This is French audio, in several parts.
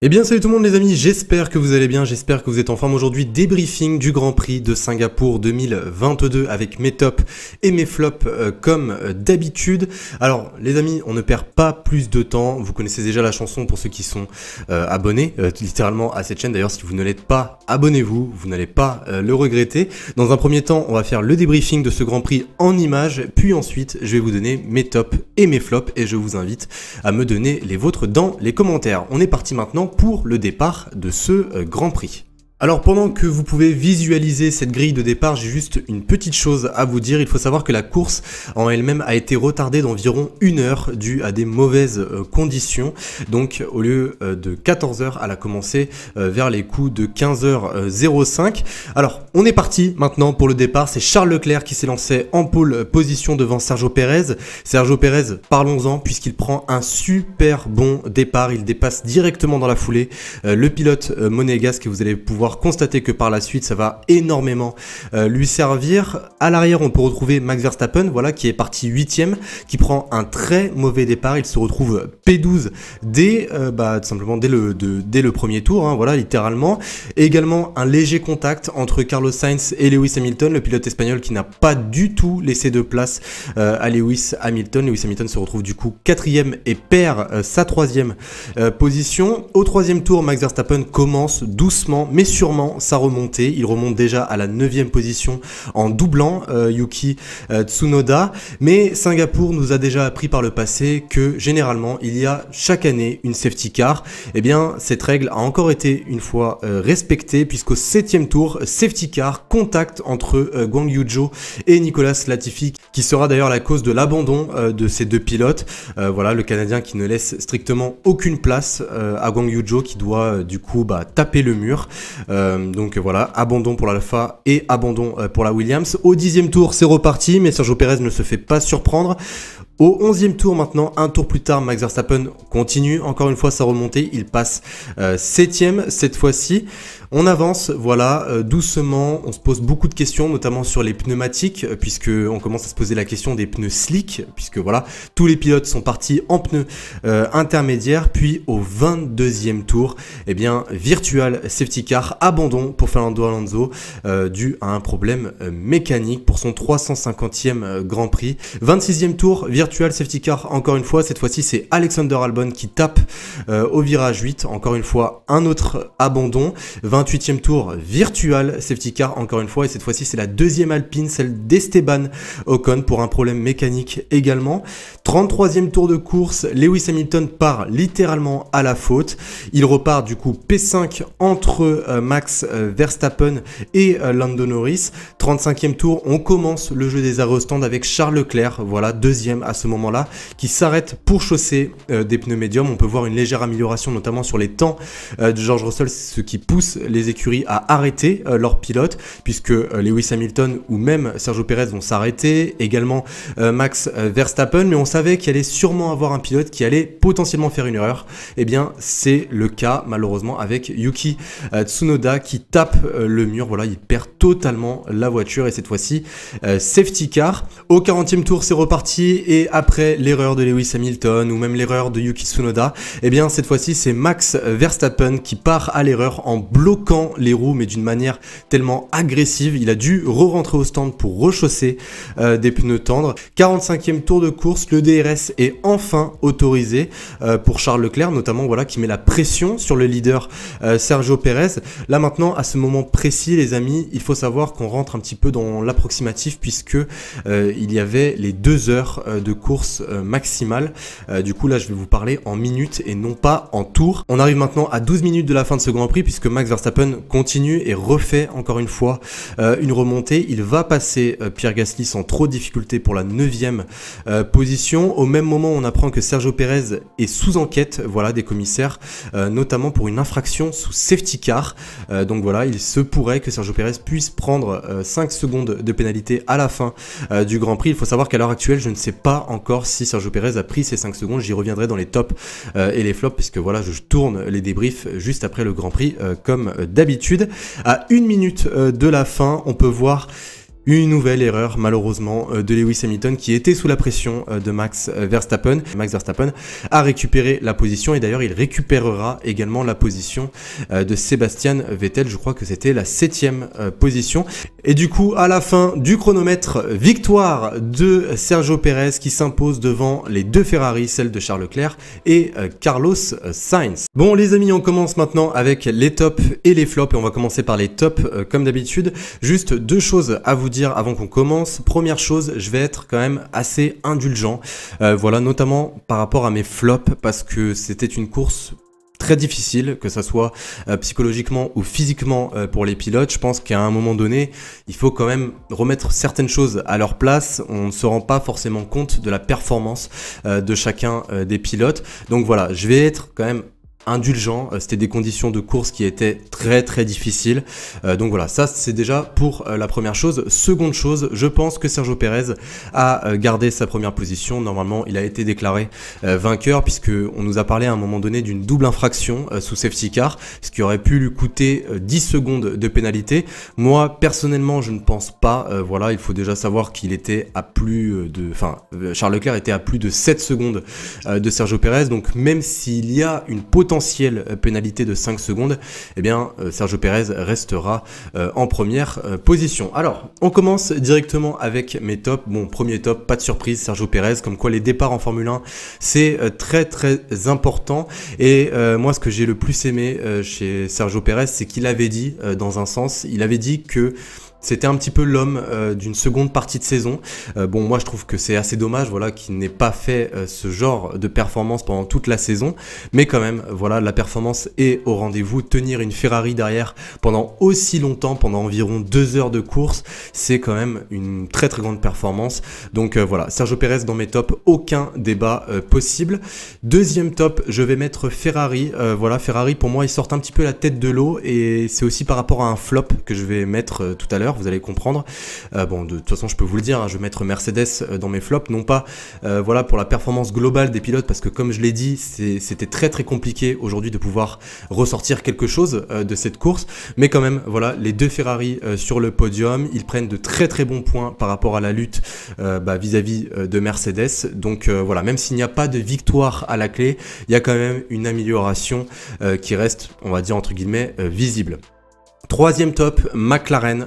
Eh bien salut tout le monde les amis, j'espère que vous allez bien, j'espère que vous êtes en forme aujourd'hui. Débriefing du Grand Prix de Singapour 2022 avec mes tops et mes flops comme d'habitude. Alors les amis, on ne perd pas plus de temps, vous connaissez déjà la chanson pour ceux qui sont abonnés littéralement à cette chaîne. D'ailleurs si vous ne l'êtes pas, abonnez-vous, vous n'allez pas le regretter. Dans un premier temps, on va faire le débriefing de ce Grand Prix en images, puis ensuite je vais vous donner mes tops et mes flops et je vous invite à me donner les vôtres dans les commentaires. On est parti maintenant pour le départ de ce Grand Prix. Alors pendant que vous pouvez visualiser cette grille de départ, j'ai juste une petite chose à vous dire. Il faut savoir que la course en elle-même a été retardée d'environ 1 heure due à des mauvaises conditions. Donc au lieu de 14 h, elle a commencé vers les coups de 15h05. Alors on est parti maintenant pour le départ. C'est Charles Leclerc qui s'est lancé en pole position devant Sergio Pérez. Sergio Pérez, parlons-en puisqu'il prend un super bon départ. Il dépasse directement dans la foulée le pilote monégasque et vous allez pouvoir constater que par la suite ça va énormément lui servir. À l'arrière on peut retrouver Max Verstappen, voilà, qui est parti 8ème, qui prend un très mauvais départ. Il se retrouve P12 dès tout simplement dès le premier tour, hein, voilà, littéralement. Et également un léger contact entre Carlos Sainz et Lewis Hamilton, le pilote espagnol qui n'a pas du tout laissé de place à Lewis Hamilton. Lewis Hamilton se retrouve du coup 4ème et perd sa 3ème position. Au 3e tour, Max Verstappen commence doucement mais sûrement sa remontée. Il remonte déjà à la 9ème position en doublant Yuki Tsunoda. Mais Singapour nous a déjà appris par le passé que généralement il y a chaque année une safety car. Et bien cette règle a encore été une fois respectée puisqu'au 7e tour, safety car, contact entre Guan Yu Zhou et Nicolas Latifi qui sera d'ailleurs la cause de l'abandon de ces deux pilotes. Voilà, le Canadien qui ne laisse strictement aucune place à Guan Yu Zhou qui doit du coup taper le mur. Donc voilà, abandon pour l'Alpha et abandon pour la Williams. Au 10e tour, c'est reparti, mais Sergio Pérez ne se fait pas surprendre. Au 11e tour maintenant, un tour plus tard, Max Verstappen continue encore une fois sa remontée. Il passe 7ème cette fois-ci. On avance, voilà, doucement. On se pose beaucoup de questions, notamment sur les pneumatiques, puisque on commence à se poser la question des pneus slick, puisque voilà, tous les pilotes sont partis en pneus intermédiaires. Puis au 22e tour, eh bien, virtual safety car, abandon pour Fernando Alonso, dû à un problème mécanique pour son 350e Grand Prix. 26e tour, virtual safety car encore une fois. Cette fois-ci, c'est Alexander Albon qui tape au virage 8. Encore une fois, un autre abandon. 28e tour, virtual safety car encore une fois, et cette fois-ci c'est la deuxième Alpine, celle d'Esteban Ocon pour un problème mécanique également. 33e tour de course, Lewis Hamilton part littéralement à la faute. Il repart du coup P5 entre Max Verstappen et Lando Norris. 35e tour, on commence le jeu des arrêts au stand avec Charles Leclerc, voilà, deuxième à ce moment-là, qui s'arrête pour chausser des pneus médiums. On peut voir une légère amélioration notamment sur les temps de George Russell, ce qui pousse les écuries à arrêter leurs pilotes, puisque Lewis Hamilton ou même Sergio Pérez vont s'arrêter, également Max Verstappen, mais on savait qu'il allait sûrement avoir un pilote qui allait potentiellement faire une erreur. Et bien c'est le cas malheureusement avec Yuki Tsunoda qui tape le mur, voilà, il perd totalement la voiture et cette fois-ci safety car. Au 40e tour c'est reparti et après l'erreur de Lewis Hamilton ou même l'erreur de Yuki Tsunoda, et bien cette fois-ci c'est Max Verstappen qui part à l'erreur en bloquant les roues mais d'une manière tellement agressive. Il a dû re-rentrer au stand pour rechausser des pneus tendres. 45e tour de course, le DRS est enfin autorisé pour Charles Leclerc notamment, voilà, qui met la pression sur le leader Sergio Pérez. Là maintenant à ce moment précis les amis, il faut savoir qu'on rentre un petit peu dans l'approximatif puisque il y avait les 2 heures de course maximale. Du coup là je vais vous parler en minutes et non pas en tours. On arrive maintenant à 12 minutes de la fin de ce Grand Prix puisque Max Verstappen continue et refait encore une fois une remontée. Il va passer Pierre Gasly sans trop de difficulté pour la 9e position. Au même moment on apprend que Sergio Pérez est sous enquête, voilà, des commissaires, notamment pour une infraction sous safety car. Donc voilà, il se pourrait que Sergio Pérez puisse prendre 5 secondes de pénalité à la fin du Grand Prix. Il faut savoir qu'à l'heure actuelle je ne sais pas encore si Sergio Pérez a pris ces 5 secondes. J'y reviendrai dans les tops et les flops puisque voilà, je tourne les débriefs juste après le Grand Prix comme d'habitude. À 1 minute de la fin, on peut voir Une nouvelle erreur malheureusement de Lewis Hamilton qui était sous la pression de Max Verstappen. Max Verstappen a récupéré la position et d'ailleurs il récupérera également la position de Sebastian Vettel. Je crois que c'était la 7e position. Et du coup à la fin du chronomètre, victoire de Sergio Pérez qui s'impose devant les deux Ferrari, celle de Charles Leclerc et Carlos Sainz. Bon les amis, on commence maintenant avec les tops et les flops et on va commencer par les tops comme d'habitude. Juste deux choses à vous dire avant qu'on commence. Première chose, je vais être quand même assez indulgent, voilà, notamment par rapport à mes flops parce que c'était une course très difficile, que ça soit psychologiquement ou physiquement pour les pilotes. Je pense qu'à un moment donné, il faut quand même remettre certaines choses à leur place. On ne se rend pas forcément compte de la performance de chacun des pilotes. Donc voilà, je vais être quand même indulgent, c'était des conditions de course qui étaient très difficiles, donc voilà, ça c'est déjà pour la première chose. Seconde chose, je pense que Sergio Pérez a gardé sa première position. Normalement il a été déclaré vainqueur puisque on nous a parlé à un moment donné d'une double infraction sous safety car, ce qui aurait pu lui coûter 10 secondes de pénalité. Moi personnellement je ne pense pas, voilà, il faut déjà savoir qu'il était à plus de, Charles Leclerc était à plus de 7 secondes de Sergio Pérez, donc même s'il y a une potentielle pénalité de 5 secondes, eh bien Sergio Pérez restera en première position. Alors, on commence directement avec mes tops. Bon, premier top, pas de surprise, Sergio Pérez, comme quoi les départs en Formule 1, c'est très important. Et moi, ce que j'ai le plus aimé chez Sergio Pérez, c'est qu'il avait dit, dans un sens, il avait dit que c'était un petit peu l'homme d'une seconde partie de saison. Bon, moi je trouve que c'est assez dommage, voilà, qu'il n'ait pas fait ce genre de performance pendant toute la saison. Mais quand même, voilà, la performance est au rendez-vous. Tenir une Ferrari derrière pendant aussi longtemps, pendant environ 2 heures de course, c'est quand même une très grande performance. Donc voilà, Sergio Pérez dans mes tops, aucun débat possible. Deuxième top, je vais mettre Ferrari. Voilà, Ferrari pour moi, ils sortent un petit peu la tête de l'eau et c'est aussi par rapport à un flop que je vais mettre tout à l'heure. Vous allez comprendre. Bon, de toute façon, je peux vous le dire, hein, je vais mettre Mercedes dans mes flops, non pas voilà, pour la performance globale des pilotes, parce que comme je l'ai dit, c'était très compliqué aujourd'hui de pouvoir ressortir quelque chose de cette course, mais quand même, voilà, les deux Ferrari sur le podium, ils prennent de très bons points par rapport à la lutte vis-à-vis de Mercedes. Donc voilà, même s'il n'y a pas de victoire à la clé, il y a quand même une amélioration qui reste, on va dire entre guillemets, visible. Troisième top, McLaren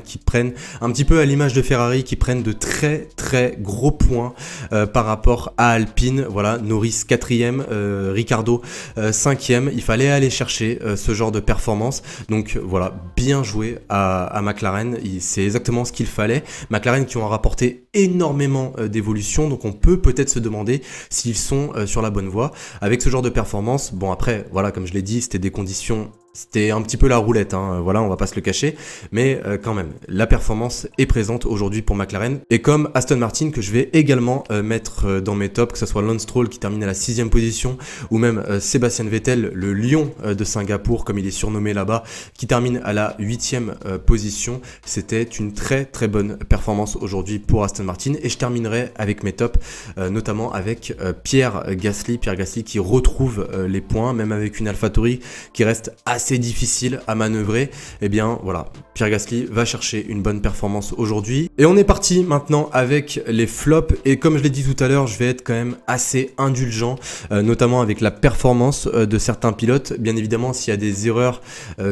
qui prennent un petit peu à l'image de Ferrari, qui prennent de très gros points par rapport à Alpine. Voilà, Norris 4e, Ricciardo 5e. Il fallait aller chercher ce genre de performance. Donc voilà, bien joué à McLaren. C'est exactement ce qu'il fallait. McLaren qui ont rapporté énormément d'évolution. Donc on peut peut-être se demander s'ils sont sur la bonne voie avec ce genre de performance. Bon après, voilà, comme je l'ai dit, c'était des conditions. C'était un petit peu la roulette, hein, voilà, on va pas se le cacher, mais quand même, la performance est présente aujourd'hui pour McLaren. Et comme Aston Martin, que je vais également mettre dans mes tops, que ce soit Lance Stroll qui termine à la 6e position, ou même Sébastien Vettel, le lion de Singapour, comme il est surnommé là-bas, qui termine à la 8e position. C'était une très bonne performance aujourd'hui pour Aston Martin. Et je terminerai avec mes tops, notamment avec Pierre Gasly qui retrouve les points, même avec une AlphaTauri qui reste assez difficile à manœuvrer. Et bien voilà, Pierre Gasly va chercher une bonne performance aujourd'hui. Et on est parti maintenant avec les flops. Et comme je l'ai dit tout à l'heure, je vais être quand même assez indulgent, notamment avec la performance de certains pilotes. Bien évidemment, s'il y a des erreurs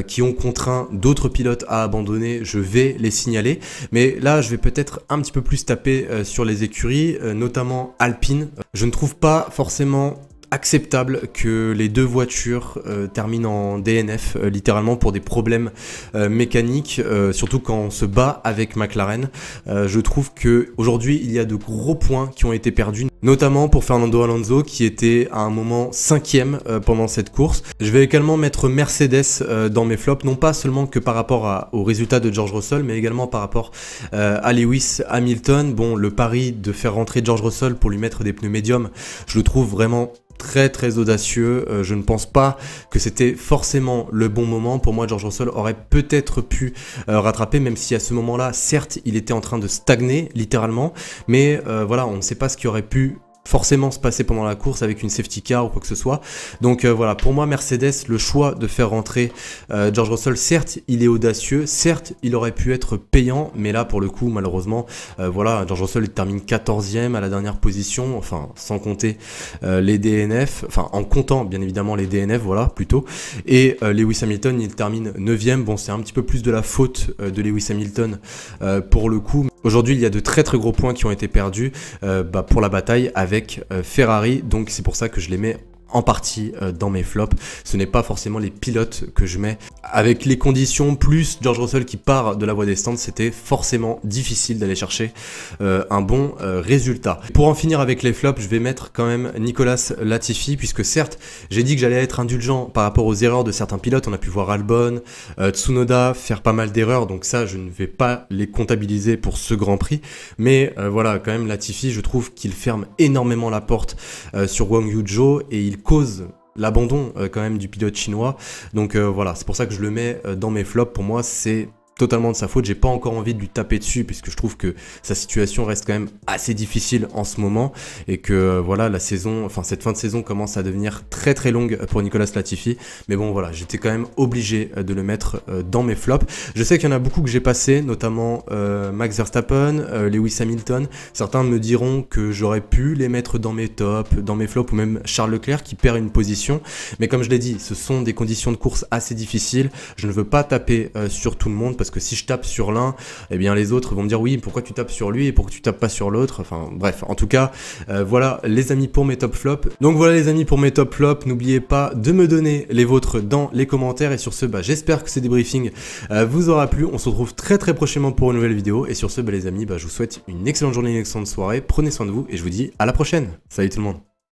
qui ont contraint d'autres pilotes à abandonner, je vais les signaler. Mais là, je vais peut-être un petit peu plus taper sur les écuries, notamment Alpine. Je ne trouve pas forcément acceptable que les deux voitures terminent en DNF littéralement pour des problèmes mécaniques, surtout quand on se bat avec McLaren. Je trouve que aujourd'hui il y a de gros points qui ont été perdus, notamment pour Fernando Alonso qui était à un moment 5e pendant cette course. Je vais également mettre Mercedes dans mes flops, non pas seulement que par rapport aux résultats de George Russell, mais également par rapport à Lewis Hamilton. Bon, le pari de faire rentrer George Russell pour lui mettre des pneus médiums, je le trouve vraiment très audacieux. Je ne pense pas que c'était forcément le bon moment. Pour moi, George Russell aurait peut-être pu rattraper, même si à ce moment-là, certes, il était en train de stagner littéralement, mais voilà, on ne sait pas ce qui aurait pu forcément se passer pendant la course avec une safety car ou quoi que ce soit. Donc voilà, pour moi Mercedes, le choix de faire rentrer George Russell, certes il est audacieux, certes il aurait pu être payant, mais là pour le coup malheureusement voilà, George Russell il termine 14e à la dernière position, enfin sans compter les DNF, enfin en comptant bien évidemment les DNF, voilà plutôt, et Lewis Hamilton il termine 9e. Bon, c'est un petit peu plus de la faute de Lewis Hamilton pour le coup. Aujourd'hui, il y a de très gros points qui ont été perdus pour la bataille avec Ferrari, donc c'est pour ça que je les mets en partie dans mes flops. Ce n'est pas forcément les pilotes que je mets. Avec les conditions plus George Russell qui part de la voie des stands, c'était forcément difficile d'aller chercher un bon résultat. Pour en finir avec les flops, je vais mettre quand même Nicolas Latifi, puisque certes j'ai dit que j'allais être indulgent par rapport aux erreurs de certains pilotes. On a pu voir Albon, Tsunoda faire pas mal d'erreurs, donc ça je ne vais pas les comptabiliser pour ce Grand Prix, mais voilà, quand même Latifi, je trouve qu'il ferme énormément la porte sur Wang Yuzhou et il cause l'abandon quand même du pilote chinois. Donc voilà, c'est pour ça que je le mets dans mes flops. Pour moi, c'est totalement de sa faute. J'ai pas encore envie de lui taper dessus puisque je trouve que sa situation reste quand même assez difficile en ce moment et que voilà, la saison, enfin cette fin de saison commence à devenir très longue pour Nicolas Latifi. Mais bon voilà, j'étais quand même obligé de le mettre dans mes flops. Je sais qu'il y en a beaucoup que j'ai passé, notamment Max Verstappen, Lewis Hamilton. Certains me diront que j'aurais pu les mettre dans mes tops, dans mes flops, ou même Charles Leclerc qui perd une position. Mais comme je l'ai dit, ce sont des conditions de course assez difficiles. Je ne veux pas taper sur tout le monde parce que si je tape sur l'un, eh bien les autres vont me dire oui, pourquoi tu tapes sur lui et pourquoi tu tapes pas sur l'autre. Enfin bref, en tout cas, voilà les amis pour mes top flops. Donc voilà les amis pour mes top flops. N'oubliez pas de me donner les vôtres dans les commentaires. Et sur ce, j'espère que ce débriefing vous aura plu. On se retrouve très prochainement pour une nouvelle vidéo. Et sur ce, les amis, je vous souhaite une excellente journée, une excellente soirée. Prenez soin de vous et je vous dis à la prochaine. Salut tout le monde.